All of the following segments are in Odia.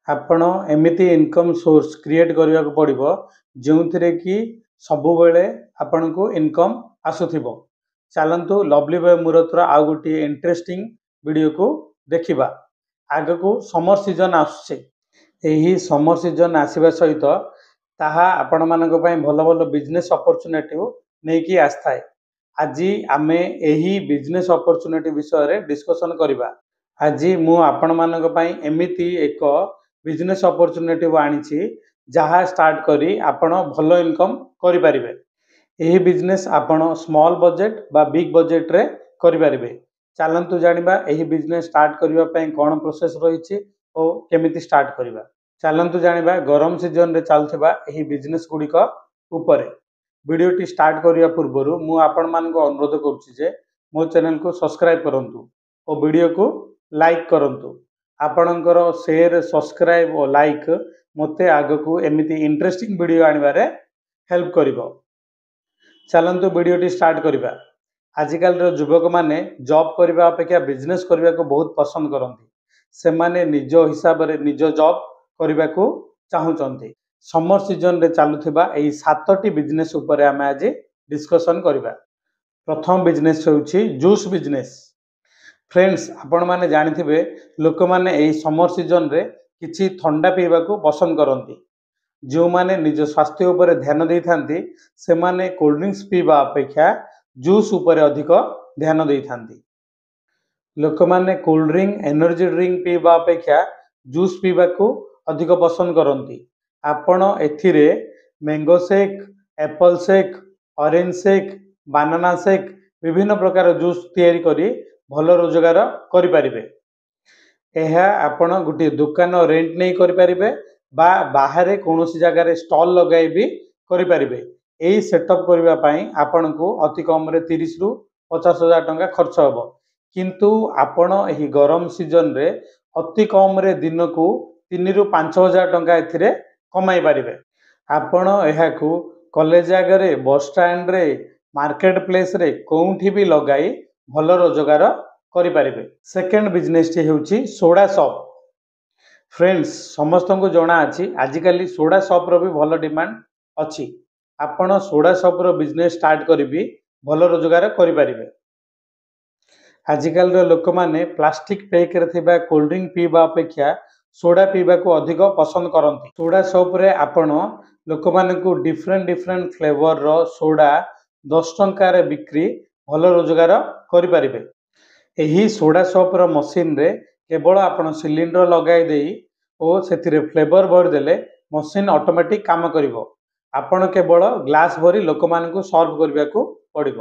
ଆପଣ ଏମିତି ଇନକମ୍ ସୋର୍ସ କ୍ରିଏଟ୍ କରିବାକୁ ପଡ଼ିବ ଯେଉଁଥିରେ କି ସବୁବେଳେ ଆପଣଙ୍କୁ ଇନକମ୍ ଆସୁଥିବ। ଚାଲନ୍ତୁ ଲଭଲି ବୟ ମୁରତର ଆଉ ଗୋଟିଏ ଇଣ୍ଟରେଷ୍ଟିଂ ଭିଡ଼ିଓକୁ ଦେଖିବା। ଆଗକୁ ସମର ସିଜନ୍ ଆସୁଛି। ଏହି ସମର ସିଜନ୍ ଆସିବା ସହିତ ତାହା ଆପଣମାନଙ୍କ ପାଇଁ ଭଲ ଭଲ ବିଜନେସ୍ ଅପରଚ୍ୟୁନିଟିକୁ ନେଇକି ଆସିଥାଏ। ଆଜି ଆମେ ଏହି ବିଜନେସ୍ ଅପରଚ୍ୟୁନିଟି ବିଷୟରେ ଡିସ୍କସନ୍ କରିବା। ଆଜି ମୁଁ ଆପଣମାନଙ୍କ ପାଇଁ ଏମିତି ଏକ ବିଜନେସ୍ ଅପରଚ୍ୟୁନିଟିକୁ ଆଣିଛି ଯାହା ଷ୍ଟାର୍ଟ କରି ଆପଣ ଭଲ ଇନକମ୍ କରିପାରିବେ। ଏହି ବିଜନେସ୍ ଆପଣ ସ୍ମଲ୍ ବଜେଟ୍ ବା ବିଗ୍ ବଜେଟ୍ରେ କରିପାରିବେ। ଚାଲନ୍ତୁ ଜାଣିବା ଏହି ବିଜନେସ୍ ଷ୍ଟାର୍ଟ କରିବା ପାଇଁ କ'ଣ ପ୍ରୋସେସ୍ ରହିଛି ଓ କେମିତି ଷ୍ଟାର୍ଟ କରିବା। ଚାଲନ୍ତୁ ଜାଣିବା ଗରମ ସିଜନରେ ଚାଲୁଥିବା ଏହି ବିଜନେସ୍ ଗୁଡ଼ିକ ଉପରେ। ଭିଡ଼ିଓଟି ଷ୍ଟାର୍ଟ କରିବା ପୂର୍ବରୁ ମୁଁ ଆପଣମାନଙ୍କୁ ଅନୁରୋଧ କରୁଛି ଯେ ମୋ ଚ୍ୟାନେଲକୁ ସବସ୍କ୍ରାଇବ୍ କରନ୍ତୁ ଓ ଭିଡ଼ିଓକୁ ଲାଇକ୍ କରନ୍ତୁ। ଆପଣଙ୍କର ସେୟାର, ସବସ୍କ୍ରାଇବ୍ ଓ ଲାଇକ୍ ମୋତେ ଆଗକୁ ଏମିତି ଇଣ୍ଟରେଷ୍ଟିଂ ଭିଡ଼ିଓ ଆଣିବାରେ ହେଲ୍ପ କରିବ। ଚାଲନ୍ତୁ ଭିଡ଼ିଓଟି ଷ୍ଟାର୍ଟ କରିବା। ଆଜିକାଲିର ଯୁବକମାନେ ଜବ୍ କରିବା ଅପେକ୍ଷା ବିଜନେସ୍ କରିବାକୁ ବହୁତ ପସନ୍ଦ କରନ୍ତି। ସେମାନେ ନିଜ ହିସାବରେ ନିଜ ଜବ୍ କରିବାକୁ ଚାହୁଁଛନ୍ତି। ସମର ସିଜନରେ ଚାଲୁଥିବା ଏହି 7ଟି ବିଜନେସ୍ ଉପରେ ଆମେ ଆଜି ଡିସ୍କସନ୍ କରିବା। ପ୍ରଥମ ବିଜନେସ୍ ହେଉଛି ଜୁସ୍ ବିଜନେସ୍। ଫ୍ରେଣ୍ଡସ୍, ଆପଣମାନେ ଜାଣିଥିବେ ଲୋକମାନେ ଏହି ସମର ସିଜନରେ କିଛି ଥଣ୍ଡା ପିଇବାକୁ ପସନ୍ଦ କରନ୍ତି। ଯେଉଁମାନେ ନିଜ ସ୍ୱାସ୍ଥ୍ୟ ଉପରେ ଧ୍ୟାନ ଦେଇଥାନ୍ତି ସେମାନେ କୋଲ୍ଡ ଡ୍ରିଙ୍କସ୍ ପିଇବା ଅପେକ୍ଷା ଜୁସ୍ ଉପରେ ଅଧିକ ଧ୍ୟାନ ଦେଇଥାନ୍ତି। ଲୋକମାନେ କୋଲ୍ଡ ଡ୍ରିଙ୍କ, ଏନର୍ଜି ଡ୍ରିଙ୍କ ପିଇବା ଅପେକ୍ଷା ଜୁସ୍ ପିଇବାକୁ ଅଧିକ ପସନ୍ଦ କରନ୍ତି। ଆପଣ ଏଥିରେ mango shake, apple shake, orange shake, banana shake ବିଭିନ୍ନ ପ୍ରକାର ଜୁସ୍ ତିଆରି କରି ଭଲ ରୋଜଗାର କରିପାରିବେ। ଏହା ଆପଣ ଗୋଟିଏ ଦୋକାନ ରେଣ୍ଟ ନେଇ କରିପାରିବେ ବା ବାହାରେ କୌଣସି ଜାଗାରେ ଷ୍ଟଲ୍ ଲଗାଇ ବି କରିପାରିବେ। ଏହି ସେଟଅପ୍ କରିବା ପାଇଁ ଆପଣଙ୍କୁ ଅତି କମରେ 30ରୁ 50,000 ଟଙ୍କା ଖର୍ଚ୍ଚ ହେବ। କିନ୍ତୁ ଆପଣ ଏହି ଗରମ ସିଜନରେ ଅତି କମରେ ଦିନକୁ 3ରୁ 5,000 ଟଙ୍କା ଏଥିରେ କମାଇ ପାରିବେ। ଆପଣ ଏହାକୁ କଲେଜ ଆଗରେ, ବସଷ୍ଟାଣ୍ଡରେ, ମାର୍କେଟ ପ୍ଲେସରେ କେଉଁଠି ବି ଲଗାଇ ଭଲ ରୋଜଗାର କରିପାରିବେ। ସେକେଣ୍ଡ ବିଜନେସଟି ହେଉଛି ସୋଡ଼ା ସପ୍। ଫ୍ରେଣ୍ଡସ୍, ସମସ୍ତଙ୍କୁ ଜଣାଅଛି ଆଜିକାଲି ସୋଡ଼ା ସପ୍ର ବି ଭଲ ଡିମାଣ୍ଡ ଅଛି। ଆପଣ ସୋଡ଼ା ସପ୍ର ବିଜନେସ୍ ଷ୍ଟାର୍ଟ କରି ବି ଭଲ ରୋଜଗାର କରିପାରିବେ। ଆଜିକାଲିର ଲୋକମାନେ ପ୍ଲାଷ୍ଟିକ୍ ପ୍ୟାକ୍ରେ ଥିବା କୋଲ୍ଡ ଡ୍ରିଙ୍କ ପିଇବା ଅପେକ୍ଷା ସୋଡ଼ା ପିଇବାକୁ ଅଧିକ ପସନ୍ଦ କରନ୍ତି। ସୋଡ଼ା ସପ୍ରେ ଆପଣ ଲୋକମାନଙ୍କୁ ଡିଫରେଣ୍ଟ ଫ୍ଲେଭରର ସୋଡ଼ା 10 ଟଙ୍କାରେ ବିକ୍ରି ଭଲ ରୋଜଗାର କରିପାରିବେ। ଏହି ସୋଡ଼ା ସପ୍ର ମସିନରେ କେବଳ ଆପଣ ସିଲିଣ୍ଡର ଲଗାଇ ଦେଇ ଓ ସେଥିରେ ଫ୍ଲେଭର ଭରିଦେଲେ ମସିନ୍ ଅଟୋମେଟିକ୍ କାମ କରିବ। ଆପଣ କେବଳ ଗ୍ଲାସ୍ ଭରି ଲୋକମାନଙ୍କୁ ସର୍ଭ କରିବାକୁ ପଡ଼ିବ।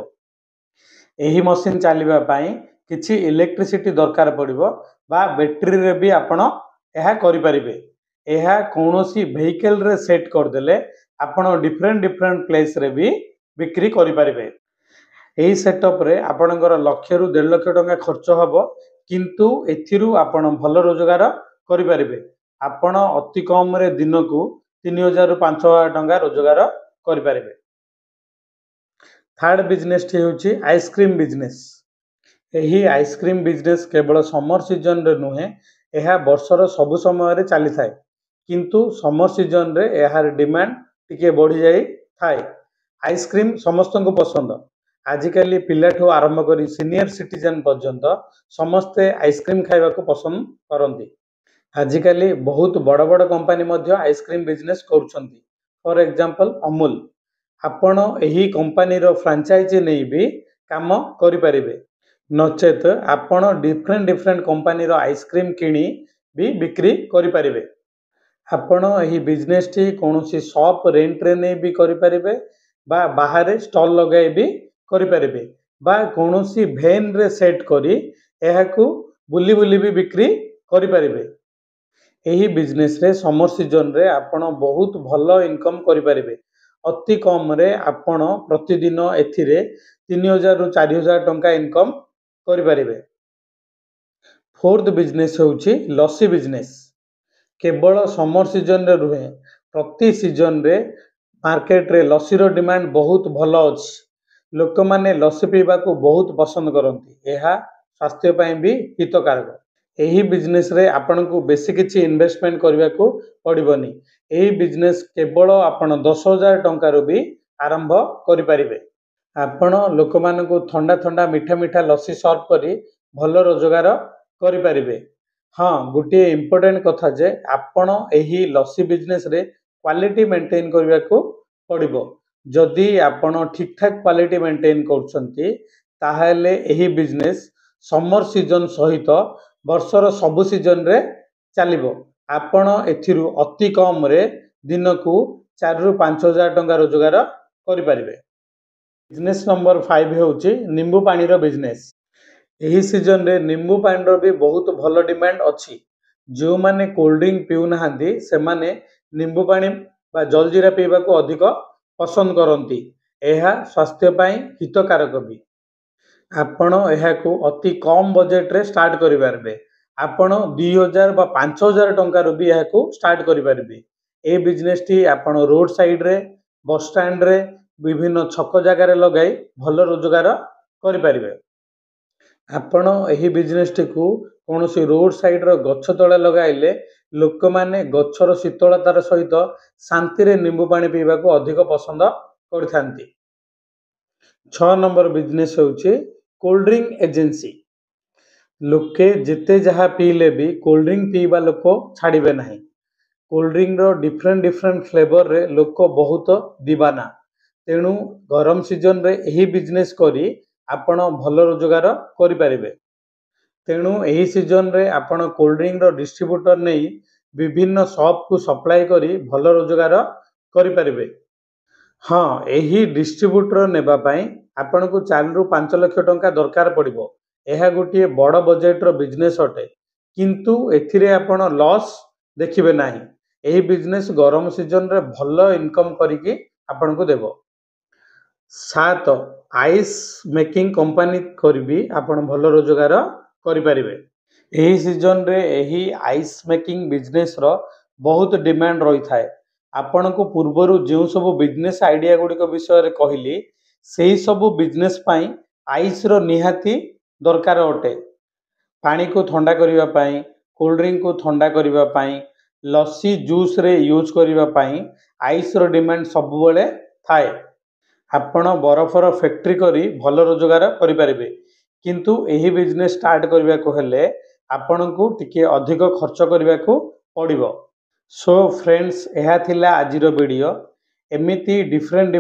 ଏହି ମସିନ୍ ଚାଲିବା ପାଇଁ କିଛି ଇଲେକ୍ଟ୍ରିସିଟି ଦରକାର ପଡ଼ିବ ବା ବ୍ୟାଟେରୀରେ ବି ଆପଣ ଏହା କରିପାରିବେ। ଏହା କୌଣସି ଭେହିକେଲରେ ସେଟ୍ କରିଦେଲେ ଆପଣ ଡିଫରେଣ୍ଟ ପ୍ଲେସରେ ବି ବିକ୍ରି କରିପାରିବେ। ଏହି ସେଟଅପ୍ରେ ଆପଣଙ୍କର 1,00,000ରୁ 1.5 ଲକ୍ଷ ଟଙ୍କା ଖର୍ଚ୍ଚ ହେବ, କିନ୍ତୁ ଏଥିରୁ ଆପଣ ଭଲ ରୋଜଗାର କରିପାରିବେ। ଆପଣ ଅତି କମରେ ଦିନକୁ 3,000ରୁ 5,000 ଟଙ୍କା ରୋଜଗାର କରିପାରିବେ। ଥାର୍ଡ ବିଜନେସଟି ହେଉଛି ଆଇସ୍କ୍ରିମ୍ ବିଜନେସ୍। ଏହି ଆଇସ୍କ୍ରିମ୍ ବିଜନେସ୍ କେବଳ ସମର ସିଜନରେ ନୁହେଁ, ଏହା ବର୍ଷର ସବୁ ସମୟରେ ଚାଲିଥାଏ। କିନ୍ତୁ ସମର ସିଜନରେ ଏହାର ଡିମାଣ୍ଡ ଟିକେ ବଢ଼ିଯାଇଥାଏ। ଆଇସ୍କ୍ରିମ୍ ସମସ୍ତଙ୍କୁ ପସନ୍ଦ। ଆଜିକାଲି ପିଲାଠୁ ଆରମ୍ଭ କରି ସିନିୟର ସିଟିଜେନ୍ ପର୍ଯ୍ୟନ୍ତ ସମସ୍ତେ ଆଇସ୍କ୍ରିମ୍ ଖାଇବାକୁ ପସନ୍ଦ କରନ୍ତି। ଆଜିକାଲି ବହୁତ ବଡ଼ ବଡ଼ କମ୍ପାନୀ ମଧ୍ୟ ଆଇସ୍କ୍ରିମ୍ ବିଜନେସ୍ କରୁଛନ୍ତି। ଫର ଏକ୍ଜାମ୍ପଲ୍ ଅମୁଲ। ଆପଣ ଏହି କମ୍ପାନୀର ଫ୍ରାଞ୍ଚାଇଜି ନେଇ ବି କାମ କରିପାରିବେ। ନଚେତ ଆପଣ ଡିଫରେଣ୍ଟ କମ୍ପାନୀର ଆଇସ୍କ୍ରିମ୍ କିଣି ବି ବିକ୍ରି କରିପାରିବେ। ଆପଣ ଏହି ବିଜନେସ୍ଟି କୌଣସି ସପ୍ ରେଣ୍ଟରେ ନେଇ ବି କରିପାରିବେ ବା ବାହାରେ ଷ୍ଟଲ୍ ଲଗାଇ ବି କରିପାରିବେ ବା କୌଣସି ଭେନ୍ରେ ସେଟ୍ କରି ଏହାକୁ ବୁଲି ବି ବିକ୍ରି କରିପାରିବେ। ଏହି ବିଜନେସ୍ରେ ସମର ସିଜନରେ ଆପଣ ବହୁତ ଭଲ ଇନକମ୍ କରିପାରିବେ। ଅତି କମରେ ଆପଣ ପ୍ରତିଦିନ ଏଥିରେ 3,000ରୁ 4,000 ଟଙ୍କା ଇନକମ୍ କରିପାରିବେ। ଫୋର୍ଥ ବିଜନେସ୍ ହେଉଛି ଲସି ବିଜନେସ୍। କେବଳ ସମର ସିଜନରେ ରୁହେ, ପ୍ରତି ସିଜନରେ ମାର୍କେଟରେ ଲସିର ଡିମାଣ୍ଡ ବହୁତ ଭଲ ଅଛି। ଲୋକମାନେ ଲସି ପିଇବାକୁ ବହୁତ ପସନ୍ଦ କରନ୍ତି। ଏହା ସ୍ୱାସ୍ଥ୍ୟ ପାଇଁ ବି ହିତକାରକ। ଏହି ବିଜନେସରେ ଆପଣଙ୍କୁ ବେଶୀ କିଛି ଇନଭେଷ୍ଟମେଣ୍ଟ କରିବାକୁ ପଡ଼ିବନି। ଏହି ବିଜନେସ କେବଳ ଆପଣ 10,000 ଟଙ୍କାରୁ ବି ଆରମ୍ଭ କରିପାରିବେ। ଆପଣ ଲୋକମାନଙ୍କୁ ଥଣ୍ଡା ଥଣ୍ଡା ମିଠା ମିଠା ଲସି ସର୍ଭ କରି ଭଲ ରୋଜଗାର କରିପାରିବେ। ହଁ, ଗୋଟିଏ ଇମ୍ପୋର୍ଟାଣ୍ଟ କଥା ଯେ ଆପଣ ଏହି ଲସି ବିଜନେସରେ କ୍ୱାଲିଟି ମେଣ୍ଟେନ୍ କରିବାକୁ ପଡ଼ିବ। ଯଦି ଆପଣ ଠିକ୍ ଠାକ୍ କ୍ୱାଲିଟି ମେଣ୍ଟେନ୍ କରୁଛନ୍ତି ତାହେଲେ ଏହି ବିଜନେସ୍ ସମର ସିଜନ୍ ସହିତ ବର୍ଷର ସବୁ ସିଜନରେ ଚାଲିବ। ଆପଣ ଏଥିରୁ ଅତି କମରେ ଦିନକୁ 4,000 ରୁ 5,000 ଟଙ୍କା ରୋଜଗାର କରିପାରିବେ। ବିଜନେସ୍ ନମ୍ବର 5 ହେଉଛି ନିମ୍ବୁ ପାଣିର ବିଜନେସ୍। ଏହି ସିଜନରେ ନିମ୍ବୁ ପାଣିର ବି ବହୁତ ଭଲ ଡିମାଣ୍ଡ ଅଛି। ଯେଉଁମାନେ କୋଲ୍ଡ ଡ୍ରିଙ୍କ ପିଉନାହାନ୍ତି ସେମାନେ ନିମ୍ବୁ ପାଣି ବା ଜଲଜିରା ପିଇବାକୁ ଅଧିକ ପସନ୍ଦ କରନ୍ତି। ଏହା ସ୍ୱାସ୍ଥ୍ୟ ପାଇଁ ହିତକାରକ ବି। ଆପଣ ଏହାକୁ ଅତି କମ୍ ବଜେଟରେ ଷ୍ଟାର୍ଟ କରିପାରିବେ। ଆପଣ 2,000 ବା 5,000 ଟଙ୍କାରୁ ବି ଏହାକୁ ଷ୍ଟାର୍ଟ କରିପାରିବେ। ଏ ବିଜନେସଟି ଆପଣ ରୋଡ଼ ସାଇଡ଼ରେ, ବସ୍ ଷ୍ଟାଣ୍ଡରେ, ବିଭିନ୍ନ ଛକ ଜାଗାରେ ଲଗାଇ ଭଲ ରୋଜଗାର କରିପାରିବେ। ଆପଣ ଏହି ବିଜନେସଟିକୁ କୌଣସି ରୋଡ଼ ସାଇଡ଼ର ଗଛ ତଳେ ଲଗାଇଲେ ଲୋକମାନେ ଗଛର ଶୀତଳତାର ସହିତ ଶାନ୍ତିରେ ନିମ୍ବୁ ପାଣି ପିଇବାକୁ ଅଧିକ ପସନ୍ଦ କରିଥାନ୍ତି। 6 ନମ୍ବର ବିଜନେସ୍ ହେଉଛି କୋଲ୍ଡ ଡ୍ରିଙ୍କ ଏଜେନ୍ସି। ଲୋକେ ଯେତେ ଯାହା ପିଇଲେ ବି କୋଲ୍ଡ ଡ୍ରିଙ୍କ ପିଇବା ଲୋକ ଛାଡ଼ିବେ ନାହିଁ। କୋଲ୍ଡ ଡ୍ରିଙ୍କର ଡିଫରେଣ୍ଟ ଫ୍ଲେଭରରେ ଲୋକ ବହୁତ ଦିବାନା। ତେଣୁ ଗରମ ସିଜନରେ ଏହି ବିଜନେସ୍ କରି ଆପଣ ଭଲ ରୋଜଗାର କରିପାରିବେ। ତେଣୁ ଏହି ସିଜନରେ ଆପଣ କୋଲ୍ଡ ଡ୍ରିଙ୍କର ଡିଷ୍ଟ୍ରିବ୍ୟୁଟର ନେଇ ବିଭିନ୍ନ ସପ୍କୁ ସପ୍ଲାଏ କରି ଭଲ ରୋଜଗାର କରିପାରିବେ। ହଁ, ଏହି ଡିଷ୍ଟ୍ରିବ୍ୟୁଟର ନେବା ପାଇଁ ଆପଣଙ୍କୁ 4 ରୁ 5 ଲକ୍ଷ ଟଙ୍କା ଦରକାର ପଡ଼ିବ। ଏହା ଗୋଟିଏ ବଡ଼ ବଜେଟର ବିଜନେସ୍ ଅଟେ, କିନ୍ତୁ ଏଥିରେ ଆପଣ ଲସ୍ ଦେଖିବେ ନାହିଁ। ଏହି ବିଜନେସ୍ ଗରମ ସିଜନରେ ଭଲ ଇନକମ୍ କରିକି ଆପଣଙ୍କୁ ଦେବ। 7 ଆଇସ୍ ମେକିଂ କମ୍ପାନୀ କରିବି ଆପଣ ଭଲ ରୋଜଗାର କରିପାରିବେ। ଏହି ସିଜନରେ ଏହି ଆଇସ୍ ମେକିଂ ବିଜନେସର ବହୁତ ଡିମାଣ୍ଡ ରହିଥାଏ। ଆପଣଙ୍କୁ ପୂର୍ବରୁ ଯେଉଁ ସବୁ ବିଜନେସ୍ ଆଇଡ଼ିଆ ଗୁଡ଼ିକ ବିଷୟରେ କହିଲି ସେହି ସବୁ ବିଜନେସ୍ ପାଇଁ ଆଇସ୍ର ନିହାତି ଦରକାର ଅଟେ। ପାଣିକୁ ଥଣ୍ଡା କରିବା ପାଇଁ, କୋଲ୍ଡ ଡ୍ରିଙ୍କକୁ ଥଣ୍ଡା କରିବା ପାଇଁ, ଲସି ଜୁସ୍ରେ ୟୁଜ୍ କରିବା ପାଇଁ ଆଇସ୍ର ଡିମାଣ୍ଡ ସବୁବେଳେ ଥାଏ। ଆପଣ ବରଫର ଫ୍ୟାକ୍ଟ୍ରି କରି ଭଲ ରୋଜଗାର କରିପାରିବେ, କିନ୍ତୁ ଏହି ବିଜନେସ୍ ଷ୍ଟାର୍ଟ କରିବାକୁ ହେଲେ ଆପଣଙ୍କୁ ଟିକେ ଅଧିକ ଖର୍ଚ୍ଚ କରିବାକୁ ପଡ଼ିବ। ସୋ ଫ୍ରେଣ୍ଡସ୍, ଏହା ଥିଲା ଆଜିର ଭିଡ଼ିଓ। ଏମିତି ଡିଫରେଣ୍ଟ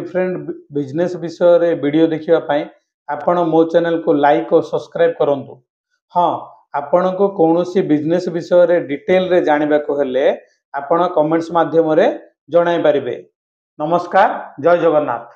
ବିଜନେସ୍ ବିଷୟରେ ଭିଡ଼ିଓ ଦେଖିବା ପାଇଁ ଆପଣ ମୋ ଚ୍ୟାନେଲକୁ ଲାଇକ୍ ଓ ସବସ୍କ୍ରାଇବ୍ କରନ୍ତୁ। ହଁ, ଆପଣଙ୍କୁ କୌଣସି ବିଜନେସ୍ ବିଷୟରେ ଡିଟେଲରେ ଜାଣିବାକୁ ହେଲେ ଆପଣ କମେଣ୍ଟସ୍ ମାଧ୍ୟମରେ ଜଣାଇ ପାରିବେ। ନମସ୍କାର, ଜୟ ଜଗନ୍ନାଥ।